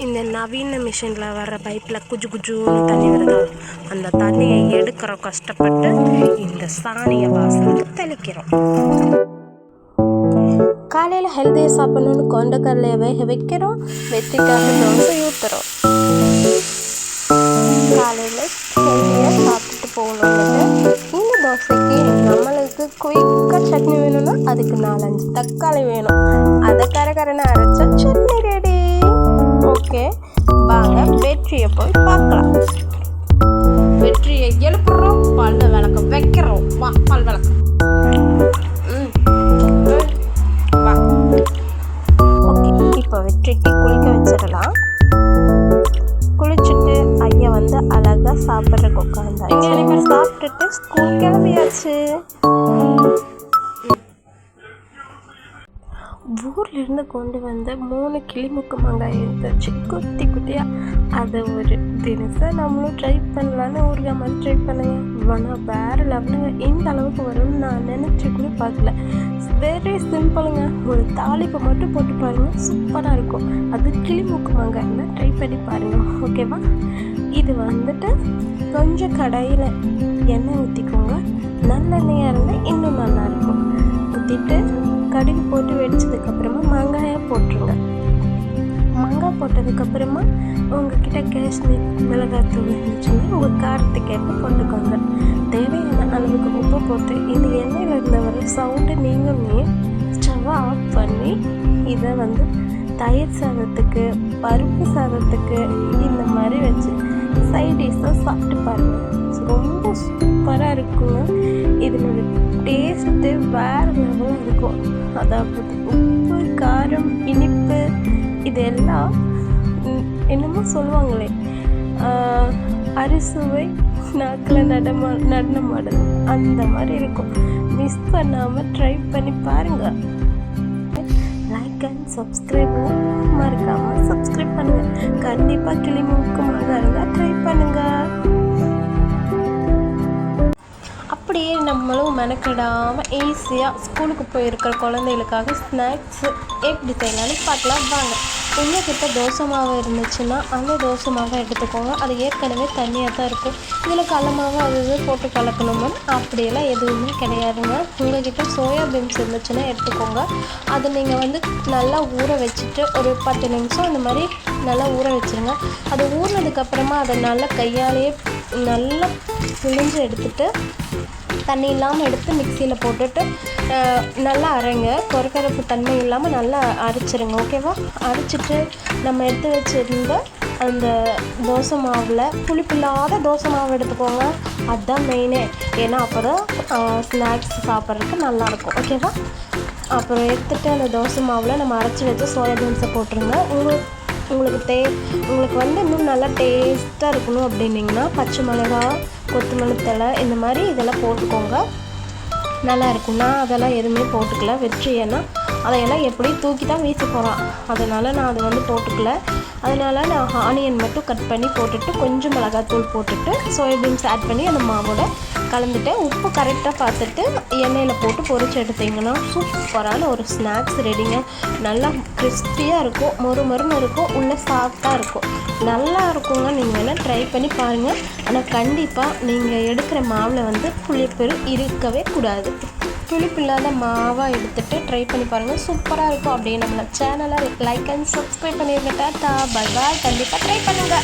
இந்த நவீன மிஷினில் வர்ற பைப்பில் குஜு குஜுன்னு தண்ணி வருதா, அந்த தண்ணியை எடுக்கிறோம் கஷ்டப்பட்டு. இந்த சாணியை வாசலுக்கு தெளிக்கிறோம். காலையில் ஹெல்த்தியாக சாப்பிடணுன்னு கொண்டக்கடலையை வேக வைக்கிறோம். வெற்றிக்காக தோசை ஊற்றுறோம். காலையில் ஹெல்த்தியாக சாப்பிட்டுட்டு போகணுன்னுட்டு இந்த தோசைக்கு நம்மளுக்கு குயிக்காக சட்னி வேணும்னா அதுக்கு 4-5 தக்காளி வேணும். அதை கரகரன்னு அரைச்சா சட்னி ரெடி. ஓகே, வாங்க வெற்றியை போய் பார்க்கலாம். வெற்றியை எழுப்புறோம், பல் விளக்க வைக்கிறோம். வா, பல் விளக்க. வா. ஓகே, இப்போ வெற்றிக்கு குளிக்க வச்சிடலாம். குளிச்சுட்டு ஐயா வந்து அழகாக சாப்பிட்றதுக்கு உட்காந்தாச்சு. சாப்பிட்டுட்டு ஸ்கூல் கிளம்பியாச்சு. ஊர்லேருந்து கொண்டு வந்த 3 கிளிமுக்கு மாங்காய் இருந்துச்சு, குட்டி குட்டியாக. அதை ஒரு தினசம் நம்மளும் ட்ரை பண்ணலான்னு ஊறுகாய் மாதிரி ட்ரை பண்ணுங்க. ஆனால் வேறு லெவலுங்க. இந்த அளவுக்கு வரும்னு நான் நினச்சி கூட பார்க்கல. வெரி சிம்பிளுங்க. ஒரு தாளிப்பை மட்டும் போட்டு பாருங்கள், சூப்பராக இருக்கும். அது கிளிமுக்கு மாங்காய் ட்ரை பண்ணி பாருங்கள். ஓகேவா? இது வந்துட்டு கொஞ்சம் கடாயில் எண்ணெய் ஊற்றிக்கோங்க. நல்லெண்ணெயாக இருந்தால் இன்னும் நல்லாயிருக்கும். ஊற்றிட்டு கடுகு போட்டு வெடிச்சதுக்கப்புறமா மாங்காயை போட்டுருங்க. மாங்காய் போட்டதுக்கப்புறமா உங்ககிட்ட காஷ்மீர் மிளகாத்தூள் இருந்துச்சுன்னா உங்கள் காரத்துக்கு ஏற்ப போட்டுக்கோங்க. தேவையான அளவுக்கு உப்பு போட்டு இந்த எண்ணெயில் இருந்த வர சவுண்டு நீங்களுமே ஸ்டவ்வை ஆஃப் பண்ணி இதை வந்து தயிர் சாதத்துக்கு, பருப்பு சாதத்துக்கு இந்த மாதிரி வச்சு சைட் டிஷ்ஷாக சாப்பிட்டு பாருங்கள். ரொம்ப சூப்பராக இருக்குங்க. இதனோட டேஸ்ட்டு வேறு லெவலாக இருக்கும். அதாவது உப்பு, காரம், இனிப்பு இதெல்லாம் என்னமோ சொல்லுவாங்களே, அரிசுவை நாக்கில் நடனமாடுது அந்த மாதிரி இருக்கும். மிஸ் பண்ணாமல் ட்ரை பண்ணி பாருங்கள். லைக் அண்ட் சப்ஸ்கிரைப் மறக்காமல் சப்ஸ்கிரைப் பண்ணுங்கள். கண்டிப்பாக கிளிமுக்கமாக இருந்தால் ட்ரை பண்ணுங்கள். அப்படியே நம்மளும் மெனக்கிடாமல் ஈஸியாக ஸ்கூலுக்கு போயிருக்கிற குழந்தைகளுக்காக ஸ்நாக்ஸு எப்படி செய்யலான்னு பார்க்கலாம் வாங்க. உங்கள்கிட்ட தோசை மாவு இருந்துச்சுன்னா அந்த தோசை மாவை எடுத்துக்கோங்க. அது ஏற்கனவே தண்ணியாக தான் இருக்கும். இதில் கடல மாவு அது இது போட்டு கலக்கணுமோ அப்படியெல்லாம் எதுவுமே கிடையாதுங்க. உங்கள்கிட்ட சோயா பீன்ஸ் இருந்துச்சுன்னா எடுத்துக்கோங்க. அதை நீங்கள் வந்து நல்லா ஊற வச்சுட்டு ஒரு 10 நிமிஷம் அந்த மாதிரி நல்லா ஊற வச்சுருங்க. அது ஊறினதுக்கப்புறமா அதை நல்லா கையாலேயே நல்லா பிழிஞ்சு எடுத்துட்டு தண்ணி இல்லாமல் எடுத்து மிக்சியில் போட்டுட்டு நல்லா அரைங்க. கொரகரப்பு தன்மை இல்லாமல் நல்லா அரைச்சிருங்க. ஓகேவா? அரைச்சிட்டு நம்ம எடுத்து வச்சுருந்த அந்த தோசை மாவில் புளிப்பில்லாத தோசை மாவு எடுத்துக்கோங்க. அதுதான் மெயினே. ஏன்னா அப்போ தான் ஸ்நாக்ஸ் சாப்பிட்றதுக்கு நல்லாயிருக்கும். ஓகேவா? அப்புறம் எடுத்துகிட்டு அந்த தோசை மாவில் நம்ம அரைச்சி வச்சு சோயா பீன்ஸை போட்டுருங்க. உங்களுக்கு வந்து இன்னும் நல்லா டேஸ்ட்டாக இருக்கணும் அப்படின்னிங்கன்னா பச்சை மிளகா, கொத்தமல்லி தழை இந்த மாதிரி இதெல்லாம் போட்டுக்கோங்க. நல்லா இருக்கும். நான் அதெல்லாம் எதுவுமே போட்டுக்கல. வெற்றி ஏன்னா அதையெல்லாம் எப்படி தூக்கி தான் வீச போகிறான், அதனால் நான் அதை வந்து போட்டுக்கல. அதனால் நான் ஆனியன் மட்டும் கட் பண்ணி போட்டுட்டு கொஞ்சம் மிளகாத்தூள் போட்டுட்டு சோயாபீன்ஸ் ஆட் பண்ணி அந்த மாவோட கலந்துட்டு உப்பு கரெக்டாக பார்த்துட்டு எண்ணெயில் போட்டு பொரிச்சு எடுத்திங்கன்னா சூப்பரான ஒரு ஸ்நாக்ஸ் ரெடிங்க. நல்லா கிறிஸ்பியாக இருக்கும், மொறுன்னு இருக்கும், உள்ளே சாஃப்டாக இருக்கும், நல்லா இருக்குங்க. நீங்கள் வேணால் ட்ரை பண்ணி பாருங்கள். ஆனால் கண்டிப்பாக நீங்கள் எடுக்கிற மாவில் வந்து புளிப்பு இருக்கவே கூடாது. புளிப்பில்லாத மாவாக எடுத்துகிட்டு ட்ரை பண்ணி பாருங்கள், சூப்பராக இருக்கும். அப்படியே நம்மளோட சேனலை லைக் அண்ட் சப்ஸ்கிரைப் பண்ணிடுங்க. Tata, bye bye. கண்டிப்பாக ட்ரை பண்ணுங்கள்.